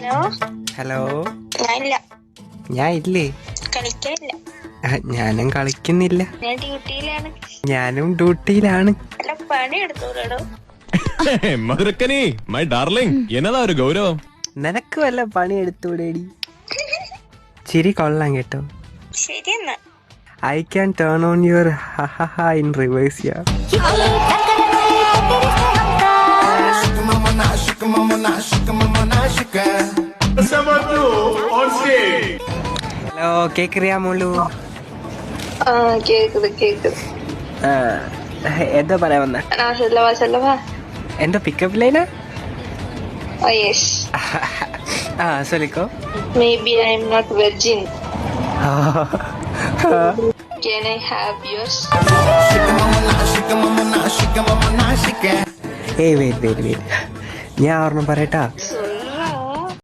Hello. ഞാൻ ഇല്ലേ? കളിക്കാനില്ല. ഞാനും കളിക്കുന്നില്ല. ഞാൻ ഡ്യൂട്ടിയിലാണ്. ഞാനും ഡ്യൂട്ടിയിലാണ്. പണിയെടുത്തോളൂ. മധുരക്കനി മൈ ഡാർലിംഗ്, എന്നതാ ഒരു ഗൗരവം? നിനക്ക് വല്ല പണി എടുത്തൂടേടി. ചിരി കൊള്ളാം കേട്ടോ. ശരിയെന്നാ. I can turn on your ha in reverse, yeah. Hello, കേക്കറിയാമോളൂ? കേക്കുത്. എന്താ പറയാ വന്ന? എന്താ പിക്കപ്പ് ലൈനാ? സൊല്ലിക്കോ. Maybe I'm not virgin. Can I have yours? Hey, wait. ഞാൻ ഒരെണ്ണം പറയട്ടാ.